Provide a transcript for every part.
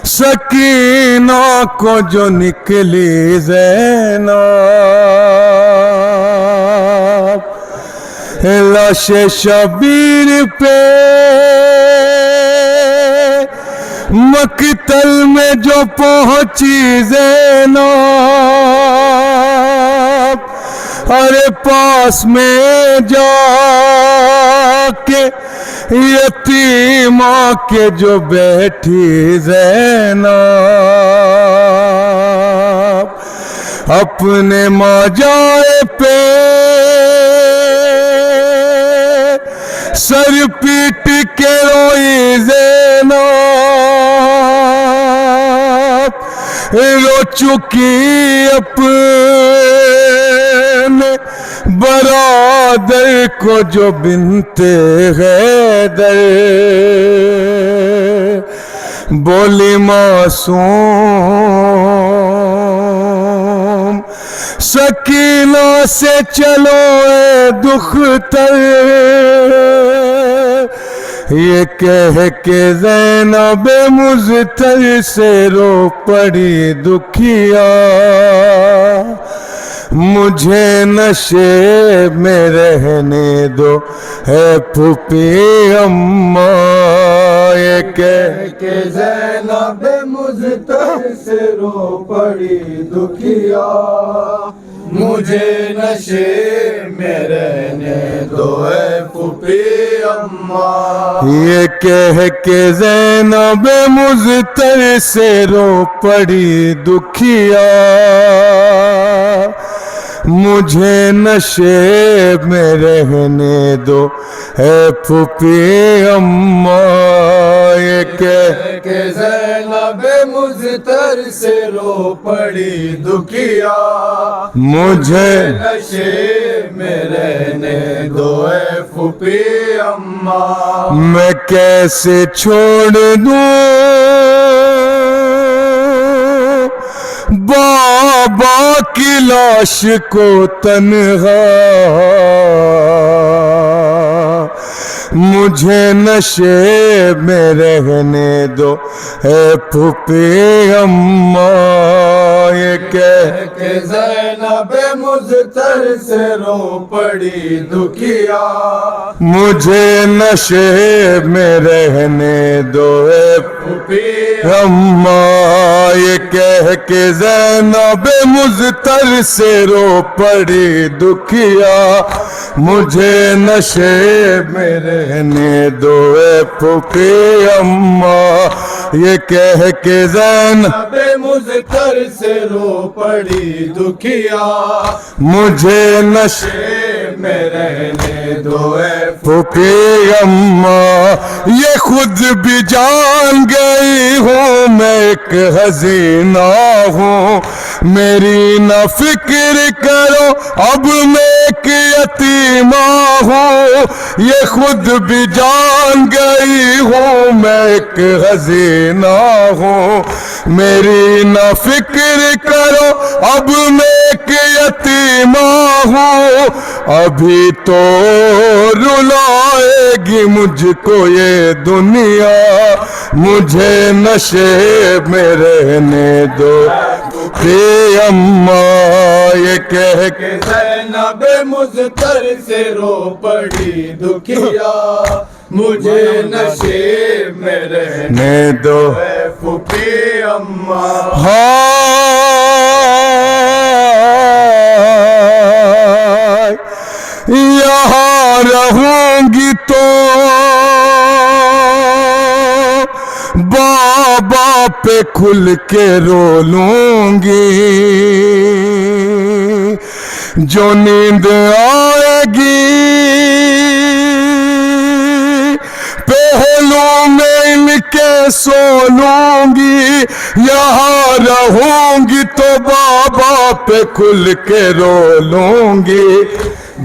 سکینہ کو جو نکلی زینب، لاش شبیر پہ مقتل میں جو پہنچی زینب، ارے پاس میں جا کے یتیمہ کے جو بیٹھی زینب، اپنے ماجائے پہ سر پیٹ کے روئی زینب، رو چکی اپنے برادر کو جو بنت حیدر، بولی معصوم سکینہ سے چلو اے دختر، یہ کہہ کے زینب مضطر سے رو پڑی دکھیا، مجھے نشے میں رہنے دو اے پھوپھی اماں، یہ کہہ کہ زینب مضطر سے رو پڑی دکھیا، مجھے نشے میں رہنے دو اے پھوپھی اماں، یہ کہہ کے زینب مضطر سے رو پڑی دکھیا، مجھے نشے میں رہنے دو اے پھوپھی اماں، یہ کہہ کہ زینب مضطر سے رو پڑی دکھیا، مجھے نشے میں رہنے دو اے پھوپھی اماں، میں کیسے چھوڑ دوں بابا کی لاش کو تنہا، مجھے نشے میں رہنے دو اے پھوپھی اماں، یہ کہہ کہ زینب مضطر سے رو پڑی دکھیا، مجھے نشے میں رہنے دو اے پھوپھی اماں، یہ کہہ کے زینب مضطر سے رو پڑی دکھیا، مجھے نشے میں رہنے دو اے پھوپھی اماں، یہ کہہ کے زینب مضطر سے رو پڑی دکھیا، مجھے نشے میں رہنے دو اے پھوپھی اماں، یہ خود بھی جان گئی ہوں میں ایک حزینہ ہوں، میری نہ فکر کرو اب میں ایک یتیمہ ہوں، یہ خود بھی جان گئی ہوں میں ایک حزینہ ہوں، میری نہ فکر کرو اب میں ایک یتیمہ ہوں، ابھی تو رلائے گی مجھ کو یہ دنیا، مجھے نشے میں رہنے دو پھوپھی اماں، یہ کہہ کے زینب مضطر سے رو پڑی دکھیا، مجھے نشے میں رہنے دو اے پھوپھی اماں، ہائے یہاں رہوں گی تو بابا پہ کھل کے رو لوں گی، جو نیند آئے گی پہلو میں ان کے سو لوں گی، یہاں رہوں گی تو بابا پہ کھل کے رو لوں گی،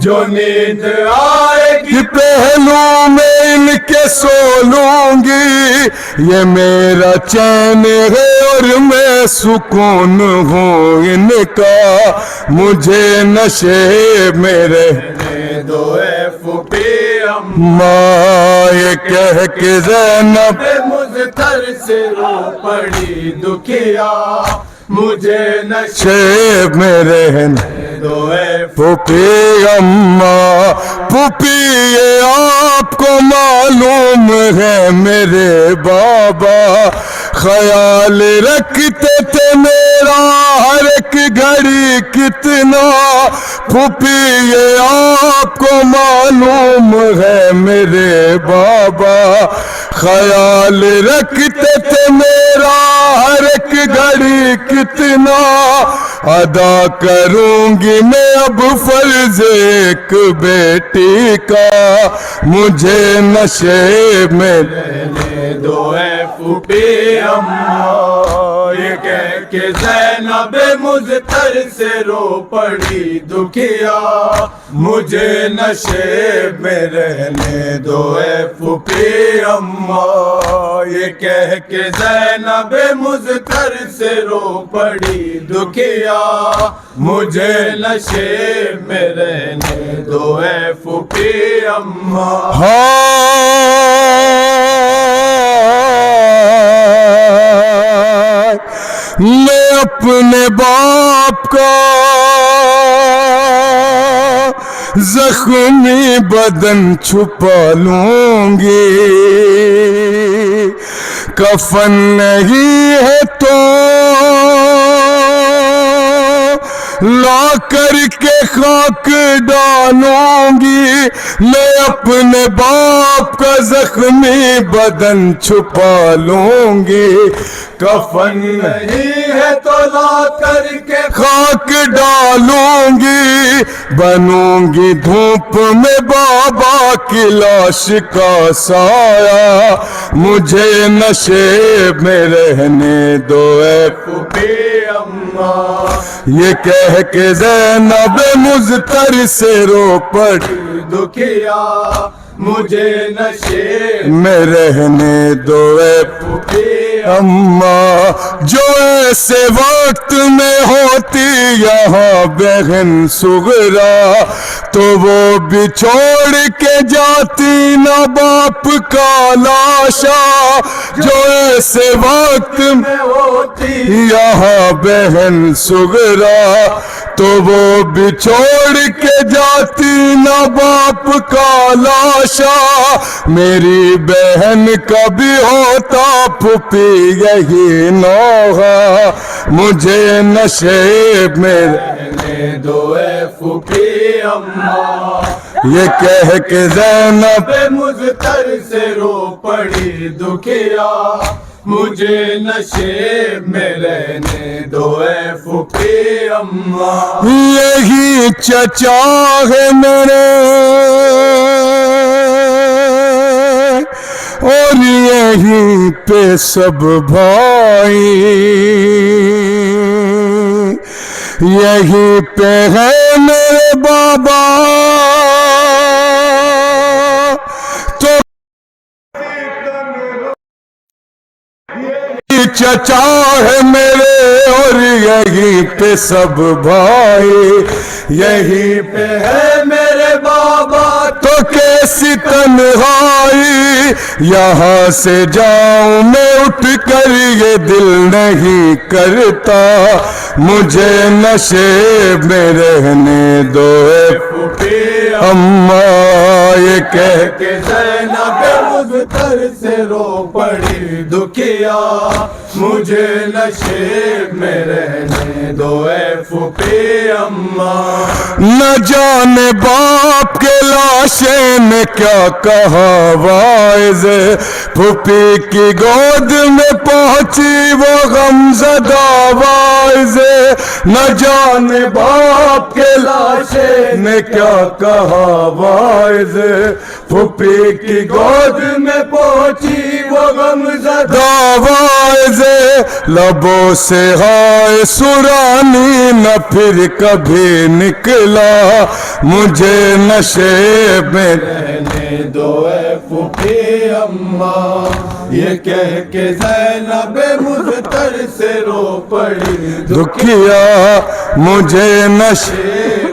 جو نیند آئے گی پہلو میں ان کے سو لوں گی، یہ میرا چین ہے اور میں سکون ہوں ان کا، مجھے نشے میں رہنے دو اے پھوپھی ماں، یہ کہہ کے زینب مزتر سے رو پڑی دکھیا مجھے نشے نشے میں رہنے دو اے پھوپھی اماں پھوپھی یہ آپ کو معلوم ہے میرے بابا خیال رکھتے تھے میرا ہر ایک گھڑی کتنا پھوپھی یہ آپ کو معلوم ہے میرے بابا خیال رکھتے تھے میرا ہر ایک گھڑی کتنا ادا کروں گی میں اب فرض ایک بیٹی کا مجھے نشے میں رہنے دو اے پھوپھی اماں یہ کہہ کے زینب مزتر سے رو پڑی دکھیا مجھے نشے میں رہنے دو اے پھوپھی اماں یہ کہہ کے زینب مزتر سے رو پڑی دکھیا مجھے نشے میں رہنے دو اے پھوپھی اماں میں اپنے باپ کا زخمی بدن چھپا لوں گی کفن نہیں ہے تو لا کر کے خاک ڈالوں گی میں اپنے باپ کا زخمی بدن چھپا لوں گی کفن نہیں ہے تو لا کر کے خاک ڈالوں گی بنوں گی دھوپ میں بابا کی لاش کا سایہ مجھے نشے میں رہنے دو اے پھوپھی اماں یہ کہہ کے زینب مزتر سے رو پڑی دکھیا مجھے نشے میں رہنے دو اے پھوپھی اماں جو ایسے وقت میں ہوتی یہاں بہن صغرا تو وہ بچھوڑ کے جاتی نہ باپ کا لاشا جو ایسے وقت میں ہوتی یہاں بہن صغرا تو وہ بچھوڑ کے جاتی نہ باپ کا لاشا میری بہن کا بھی ہوتا پھوپھی یہی نوحہ مجھے نشے میں رہنے دو اے پھوپھی اماں یہ کہہ کے زینب مزتر سے رو پڑی دکھیا مجھے نشے میں رہنے دو اے پھوپھی اماں یہی چچا ہے میرے اور یہیں پہ سب بھائی یہیں پہ ہے میرے بابا تو چچا ہے میرے اور یہیں پہ سب بھائی یہیں پہ ہے میرے بابا تو کیسی تنہائی یہاں سے جاؤں میں اٹھ کر یہ دل نہیں کرتا مجھے نشے میں رہنے دو اے پھوپھی اماں یہ کہہ کہ زینب مزتر سے رو پڑی دکھیا مجھے نشے میں رہنے دو اے پھوپھی اماں نہ جانے باپ کے لاشے نے کیا کہا وائز پھوپھی کی گود میں پہنچی وہ غمزدہ وائز نہ جانے باپ کے لاشے نے کیا کہا وائز پھوپھی کی گود میں پہنچی وہ غمزدہ وائز لبوں سے ہائے سرانی نہ پھر کبھی نکلا مجھے نشے میں رہنے دو اے پھوپھی اماں یہ کہہ کے زینب مزتر سے رو پڑی دکھیا مجھے نشے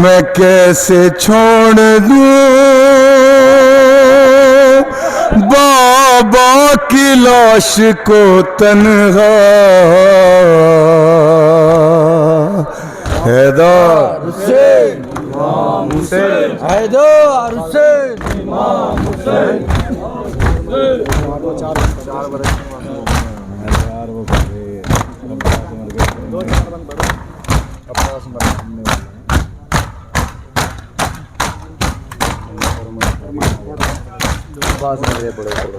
میں کیسے چھوڑ دوں بابا کی لاش کو تنہا حیدر حسین امام حسین حیدر حسین امام حسین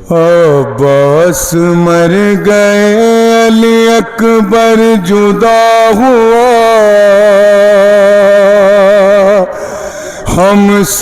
عباس مر گئے علی اکبر جدا ہوا ہم سے